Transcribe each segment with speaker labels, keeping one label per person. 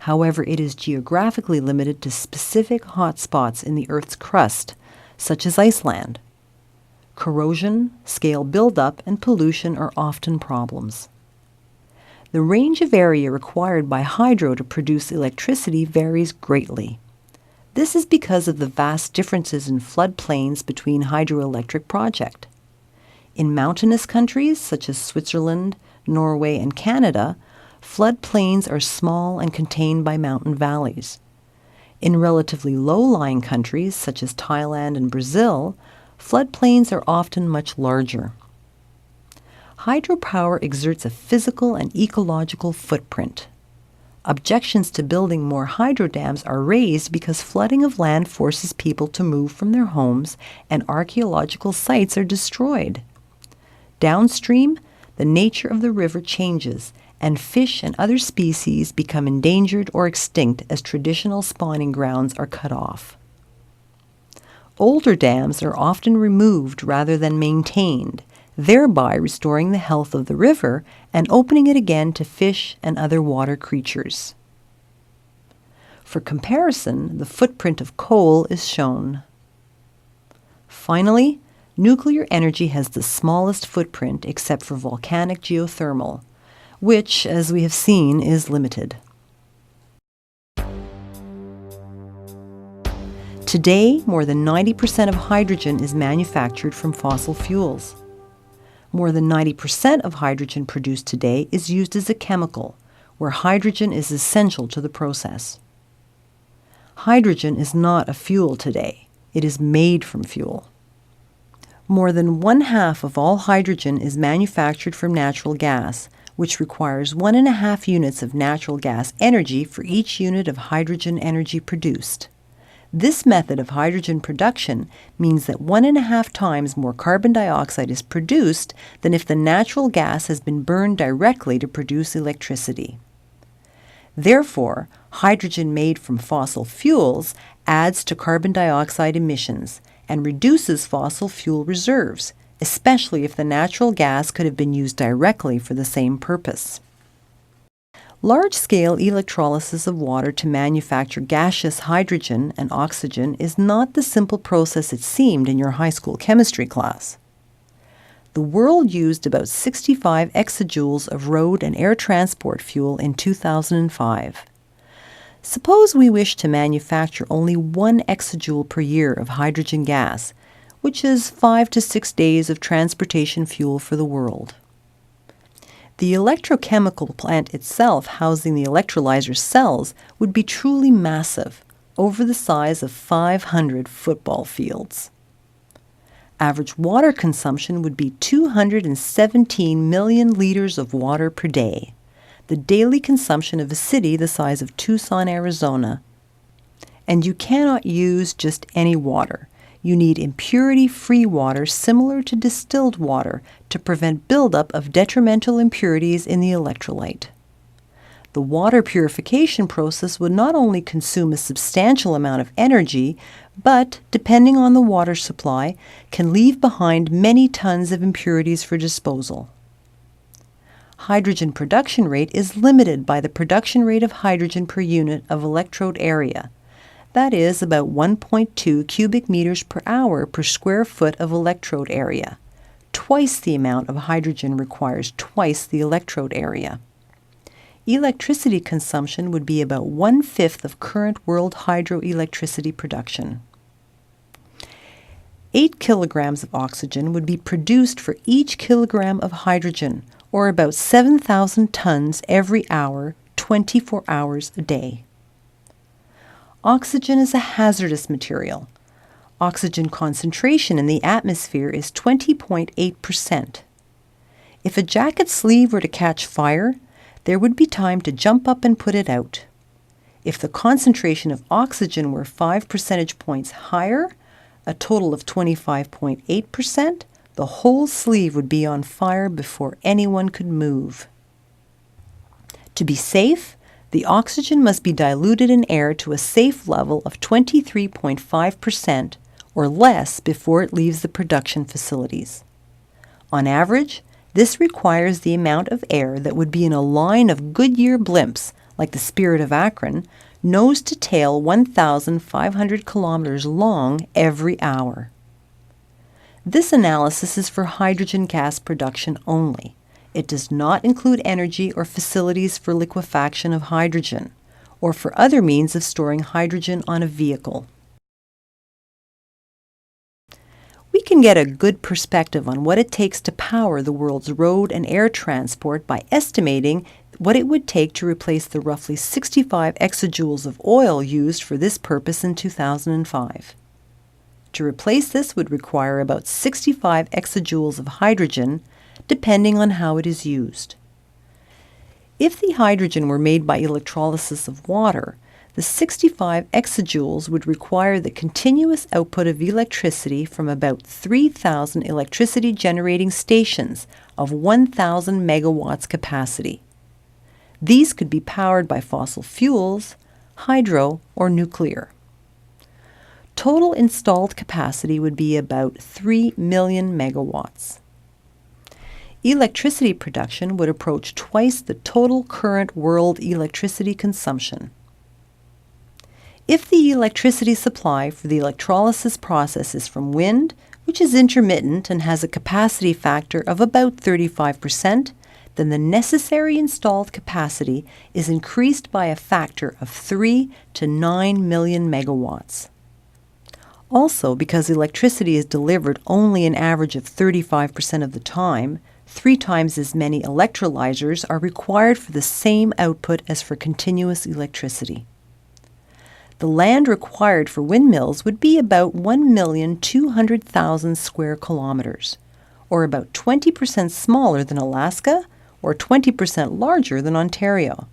Speaker 1: However, it is geographically limited to specific hotspots in the Earth's crust, such as Iceland. Corrosion, scale buildup, and pollution are often problems. The range of area required by hydro to produce electricity varies greatly. This is because of the vast differences in floodplains between hydroelectric projects. In mountainous countries such as Switzerland, Norway, and Canada, floodplains are small and contained by mountain valleys. In relatively low-lying countries such as Thailand and Brazil, floodplains are often much larger. Hydropower exerts a physical and ecological footprint. Objections to building more hydro dams are raised because flooding of land forces people to move from their homes and archaeological sites are destroyed. Downstream, the nature of the river changes, and fish and other species become endangered or extinct as traditional spawning grounds are cut off. Older dams are often removed rather than maintained, thereby restoring the health of the river and opening it again to fish and other water creatures. For comparison, the footprint of coal is shown. Finally, nuclear energy has the smallest footprint except for volcanic geothermal, which, as we have seen, is limited. Today, more than 90% of hydrogen is manufactured from fossil fuels. More than 90% of hydrogen produced today is used as a chemical, where hydrogen is essential to the process. Hydrogen is not a fuel today. It is made from fuel. More than 1/2 of all hydrogen is manufactured from natural gas, which requires 1.5 units of natural gas energy for each unit of hydrogen energy produced. This method of hydrogen production means that 1.5 times more carbon dioxide is produced than if the natural gas has been burned directly to produce electricity. Therefore, hydrogen made from fossil fuels adds to carbon dioxide emissions and reduces fossil fuel reserves, especially if the natural gas could have been used directly for the same purpose. Large-scale electrolysis of water to manufacture gaseous hydrogen and oxygen is not the simple process it seemed in your high school chemistry class. The world used about 65 exajoules of road and air transport fuel in 2005. Suppose we wish to manufacture only 1 exajoule per year of hydrogen gas, which is 5 to 6 days of transportation fuel for the world. The electrochemical plant itself housing the electrolyzer cells would be truly massive, over the size of 500 football fields. Average water consumption would be 217 million liters of water per day, the daily consumption of a city the size of Tucson, Arizona. And you cannot use just any water. You need impurity-free water similar to distilled water to prevent buildup of detrimental impurities in the electrolyte. The water purification process would not only consume a substantial amount of energy, but, depending on the water supply, can leave behind many tons of impurities for disposal. Hydrogen production rate is limited by the production rate of hydrogen per unit of electrode area. That is about 1.2 cubic meters per hour per square foot of electrode area. Twice the amount of hydrogen requires twice the electrode area. Electricity consumption would be about 1/5 of current world hydroelectricity production. 8 kilograms of oxygen would be produced for each kilogram of hydrogen, or about 7,000 tons every hour, 24 hours a day. Oxygen is a hazardous material. Oxygen concentration in the atmosphere is 20.8%. If a jacket sleeve were to catch fire, there would be time to jump up and put it out. If the concentration of oxygen were 5 percentage points higher, a total of 25.8%, the whole sleeve would be on fire before anyone could move. To be safe, the oxygen must be diluted in air to a safe level of 23.5% or less before it leaves the production facilities. On average, this requires the amount of air that would be in a line of Goodyear blimps, like the Spirit of Akron, nose to tail 1,500 kilometers long every hour. This analysis is for hydrogen gas production only. It does not include energy or facilities for liquefaction of hydrogen, or for other means of storing hydrogen on a vehicle. We can get a good perspective on what it takes to power the world's road and air transport by estimating what it would take to replace the roughly 65 exajoules of oil used for this purpose in 2005. To replace this would require about 65 exajoules of hydrogen, depending on how it is used. If the hydrogen were made by electrolysis of water, the 65 exajoules would require the continuous output of electricity from about 3,000 electricity generating stations of 1,000 megawatts capacity. These could be powered by fossil fuels, hydro, or nuclear. Total installed capacity would be about 3 million megawatts. Electricity production would approach twice the total current world electricity consumption. If the electricity supply for the electrolysis process is from wind, which is intermittent and has a capacity factor of about 35%, then the necessary installed capacity is increased by a factor of 3 to 9 million megawatts. Also, because electricity is delivered only an average of 35% of the time, 3 times as many electrolyzers are required for the same output as for continuous electricity. The land required for windmills would be about 1,200,000 square kilometers, or about 20% smaller than Alaska or 20% larger than Ontario.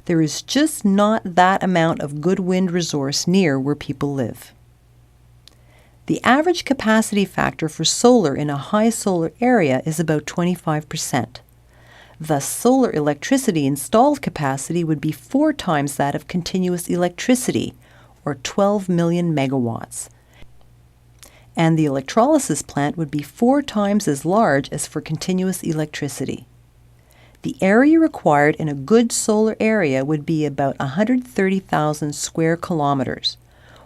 Speaker 1: There is just not that amount of good wind resource near where people live. The average capacity factor for solar in a high solar area is about 25%. Thus, solar electricity installed capacity would be 4 times that of continuous electricity, or 12 million megawatts. And the electrolysis plant would be 4 times as large as for continuous electricity. The area required in a good solar area would be about 130,000 square kilometers,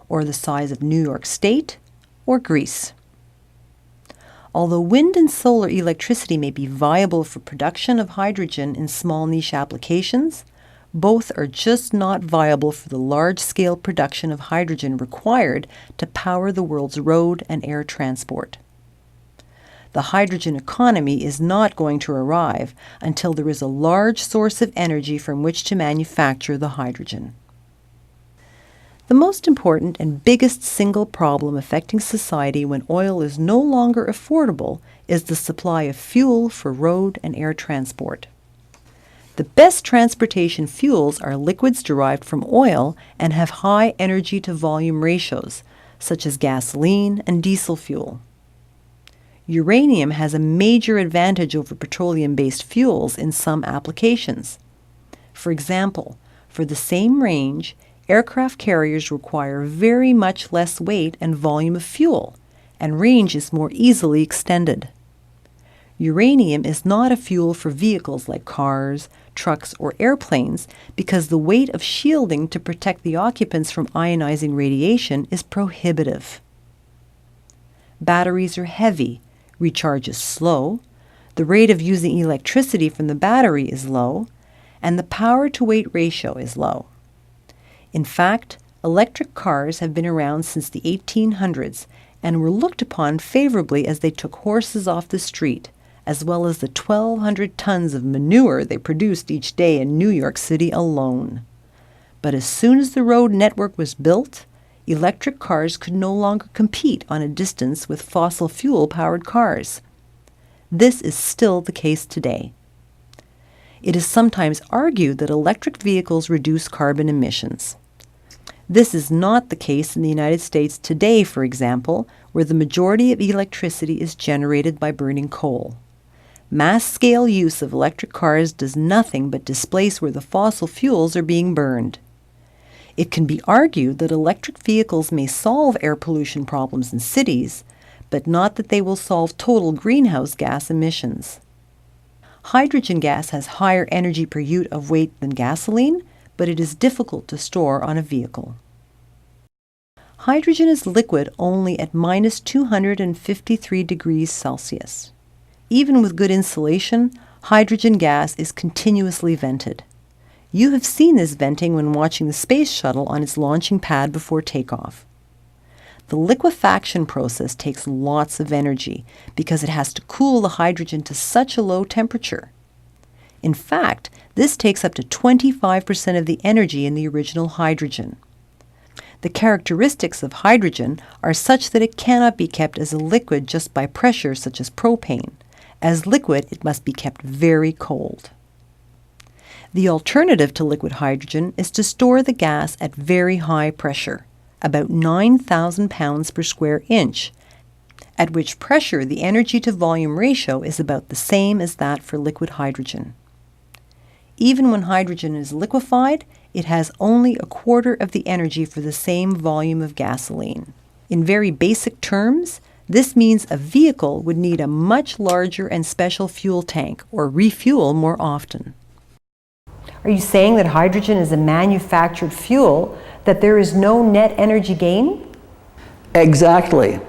Speaker 1: or the size of New York State or Greece. Although wind and solar electricity may be viable for production of hydrogen in small niche applications, both are just not viable for the large-scale production of hydrogen required to power the world's road and air transport. The hydrogen economy is not going to arrive until there is a large source of energy from which to manufacture the hydrogen. The most important and biggest single problem affecting society when oil is no longer affordable is the supply of fuel for road and air transport. The best transportation fuels are liquids derived from oil and have high energy to volume ratios, such as gasoline and diesel fuel. Uranium has a major advantage over petroleum-based fuels in some applications. For example, for the same range, aircraft carriers require very much less weight and volume of fuel, and range is more easily extended. Uranium is not a fuel for vehicles like cars, trucks, or airplanes because the weight of shielding to protect the occupants from ionizing radiation is prohibitive. Batteries are heavy, recharge is slow, the rate of using electricity from the battery is low, and the power-to-weight ratio is low. In fact, electric cars have been around since the 1800s and were looked upon favorably as they took horses off the street, as well as the 1,200 tons of manure they produced each day in New York City alone. But as soon as the road network was built, electric cars could no longer compete on a distance with fossil fuel-powered cars. This is still the case today. It is sometimes argued that electric vehicles reduce carbon emissions. This is not the case in the United States today, for example, where the majority of electricity is generated by burning coal. Mass-scale use of electric cars does nothing but displace where the fossil fuels are being burned. It can be argued that electric vehicles may solve air pollution problems in cities, but not that they will solve total greenhouse gas emissions. Hydrogen gas has higher energy per unit of weight than gasoline, but it is difficult to store on a vehicle. Hydrogen is liquid only at minus 253 degrees Celsius. Even with good insulation, hydrogen gas is continuously vented. You have seen this venting when watching the space shuttle on its launching pad before takeoff. The liquefaction process takes lots of energy because it has to cool the hydrogen to such a low temperature. In fact, this takes up to 25% of the energy in the original hydrogen. The characteristics of hydrogen are such that it cannot be kept as a liquid just by pressure, such as propane. As liquid, it must be kept very cold. The alternative to liquid hydrogen is to store the gas at very high pressure, about 9,000 pounds per square inch, at which pressure the energy to volume ratio is about the same as that for liquid hydrogen. Even when hydrogen is liquefied, it has only a quarter of the energy for the same volume of gasoline. In very basic terms, this means a vehicle would need a much larger and special fuel tank or refuel more often. Are you saying that hydrogen is a manufactured fuel, that there is no net energy gain?
Speaker 2: Exactly.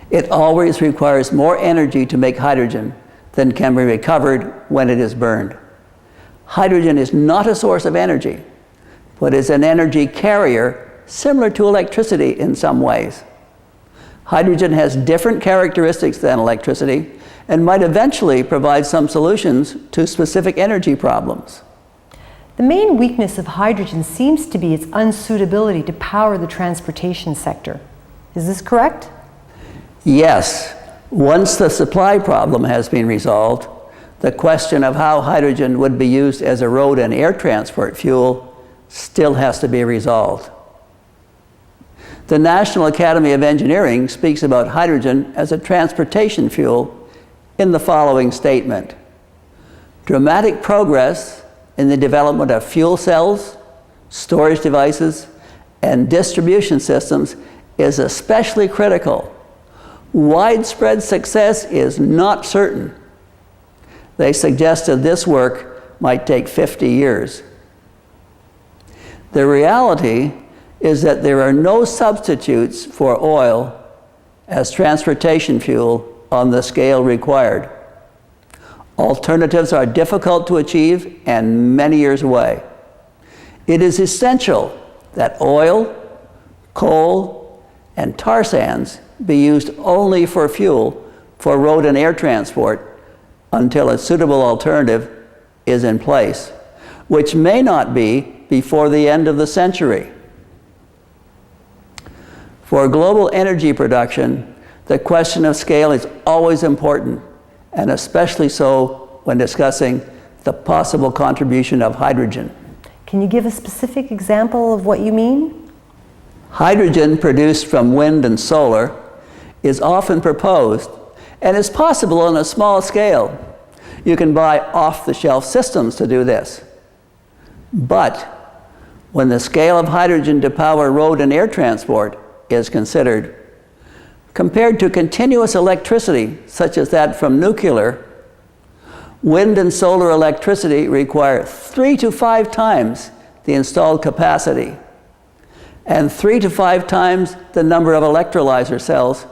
Speaker 2: It always requires more energy to make hydrogen than can be recovered when it is burned. Hydrogen is not a source of energy, but is an energy carrier similar to electricity in some ways. Hydrogen has different characteristics than electricity and might eventually provide some solutions to specific energy problems.
Speaker 1: The main weakness of hydrogen seems to be its unsuitability to power the transportation sector. Is this correct?
Speaker 2: Yes. Once the supply problem has been resolved, the question of how hydrogen would be used as a road and air transport fuel still has to be resolved. The National Academy of Engineering speaks about hydrogen as a transportation fuel in the following statement: dramatic progress in the development of fuel cells, storage devices, and distribution systems is especially critical. Widespread success is not certain. They suggested this work might take 50 years. The reality is that there are no substitutes for oil as transportation fuel on the scale required. Alternatives are difficult to achieve and many years away. It is essential that oil, coal, and tar sands be used only for fuel for road and air transport until a suitable alternative is in place, which may not be before the end of the century. For global energy production, the question of scale is always important, and especially so when discussing the possible contribution of hydrogen.
Speaker 1: Can you give a specific example of what you mean?
Speaker 2: Hydrogen produced from wind and solar is often proposed and is possible on a small scale. You can buy off-the-shelf systems to do this. But when the scale of hydrogen to power road and air transport is considered, compared to continuous electricity, such as that from nuclear, wind and solar electricity require 3 to 5 times the installed capacity and 3 to 5 times the number of electrolyzer cells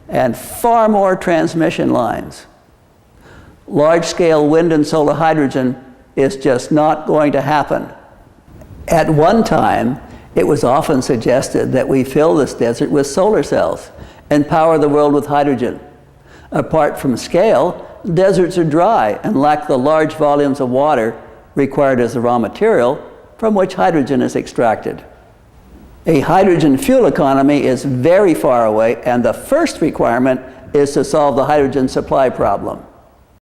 Speaker 2: and far more transmission lines. Large-scale wind and solar hydrogen is just not going to happen. At one time, it was often suggested that we fill this desert with solar cells and power the world with hydrogen. Apart from scale, deserts are dry and lack the large volumes of water required as the raw material from which hydrogen is extracted. A hydrogen fuel economy is very far away, and the first requirement is to solve the hydrogen supply problem.